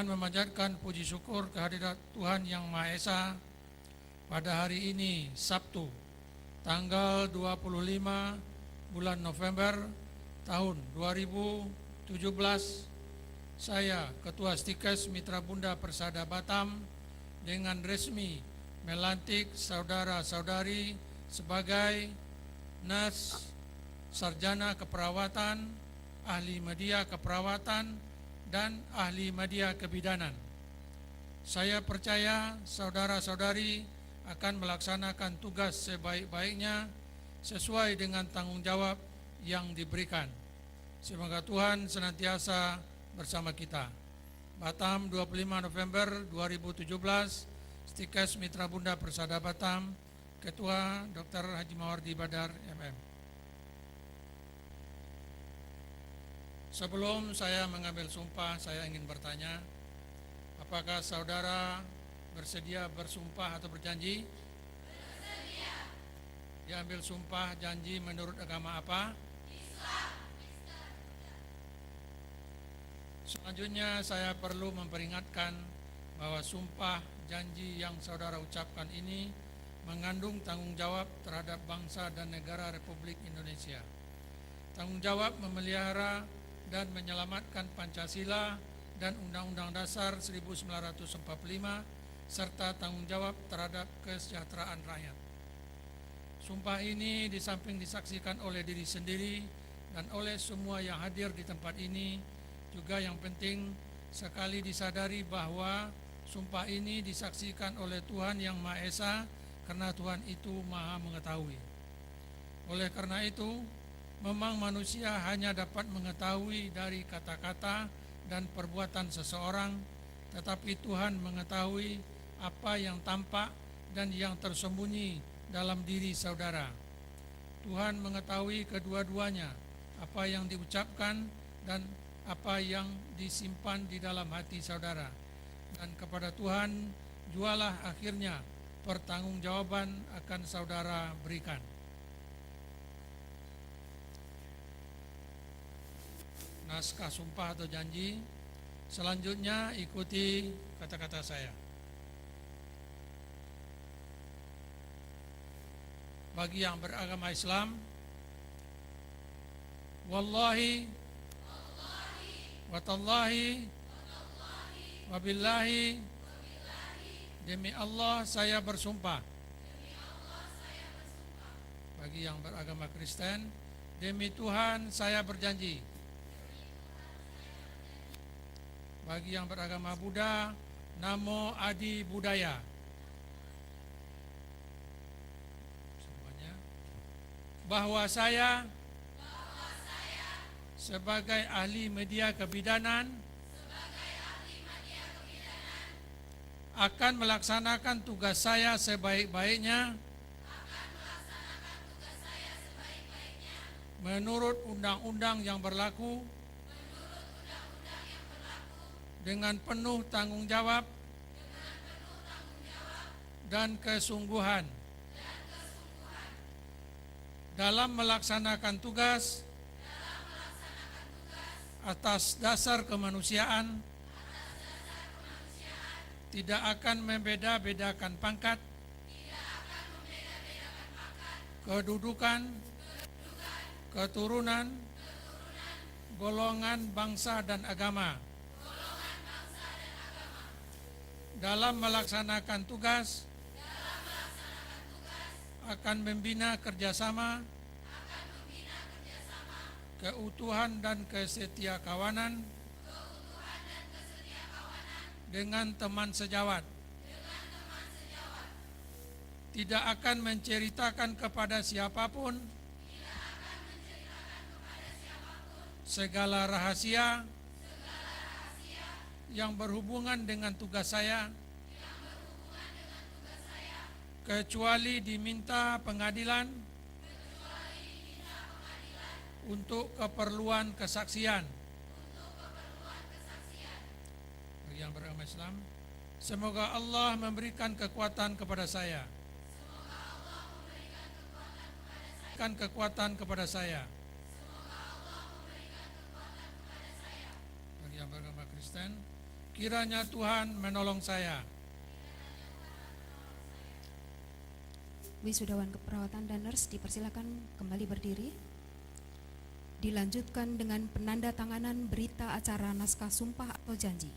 Dengan memanjatkan puji syukur kehadirat Tuhan Yang Maha Esa, pada hari ini Sabtu tanggal 25 bulan November tahun 2017, saya Ketua Stikes Mitra Bunda Persada Batam dengan resmi melantik saudara-saudari sebagai nurse, sarjana keperawatan, ahli media keperawatan, dan ahli media kebidanan. Saya percaya saudara-saudari akan melaksanakan tugas sebaik-baiknya sesuai dengan tanggung jawab yang diberikan. Semoga Tuhan senantiasa bersama kita. Batam, 25 November 2017, Stikes Mitra Bunda Persada Batam, Ketua Dr. Haji Mawardi Badar, MM. Sebelum saya mengambil sumpah, saya ingin bertanya, apakah saudara bersedia bersumpah atau berjanji? Bersedia. Diambil sumpah janji menurut agama apa? Islam. Selanjutnya saya perlu memperingatkan bahwa sumpah janji yang saudara ucapkan ini mengandung tanggung jawab terhadap bangsa dan negara Republik Indonesia. Tanggung jawab memelihara dan menyelamatkan Pancasila dan Undang-Undang Dasar 1945 serta tanggung jawab terhadap kesejahteraan rakyat. Sumpah ini di samping disaksikan oleh diri sendiri dan oleh semua yang hadir di tempat ini, juga yang penting sekali disadari bahwa sumpah ini disaksikan oleh Tuhan Yang Maha Esa karena Tuhan itu Maha mengetahui. Oleh karena itu, memang manusia hanya dapat mengetahui dari kata-kata dan perbuatan seseorang, tetapi Tuhan mengetahui apa yang tampak dan yang tersembunyi dalam diri saudara. Tuhan mengetahui kedua-duanya, apa yang diucapkan dan apa yang disimpan di dalam hati saudara. Dan kepada Tuhan jualah akhirnya pertanggungjawaban akan saudara berikan. Naskah sumpah atau janji. Selanjutnya ikuti kata-kata saya. Bagi yang beragama Islam, wallahi watallahi wabillahi, demi Allah saya bersumpah. Bagi yang beragama Kristen, demi Tuhan saya berjanji. Bagi yang beragama Buddha, Namo Adi Buddhaya. Semuanya. Bahwa saya sebagai ahli media kebidanan akan melaksanakan tugas saya sebaik-baiknya menurut undang-undang yang berlaku, dengan penuh tanggung jawab dan kesungguhan dalam melaksanakan tugas atas dasar kemanusiaan, tidak akan membeda-bedakan pangkat, kedudukan, keturunan, golongan, bangsa, dan agama. Dalam melaksanakan tugas, akan membina kerjasama, keutuhan dan kesetiakawanan dengan teman sejawat. Tidak akan menceritakan kepada siapapun segala rahasia yang berhubungan dengan tugas saya, kecuali diminta pengadilan untuk keperluan kesaksian. Bagi yang beragama Islam, semoga Allah memberikan kekuatan kepada saya. Kekuatan kepada saya. Bagi yang beragama Kristen, Kiranya Tuhan menolong saya. Wisudawan keperawatan dan nurse dipersilakan kembali berdiri. Dilanjutkan dengan penanda tanganan berita acara naskah sumpah atau janji.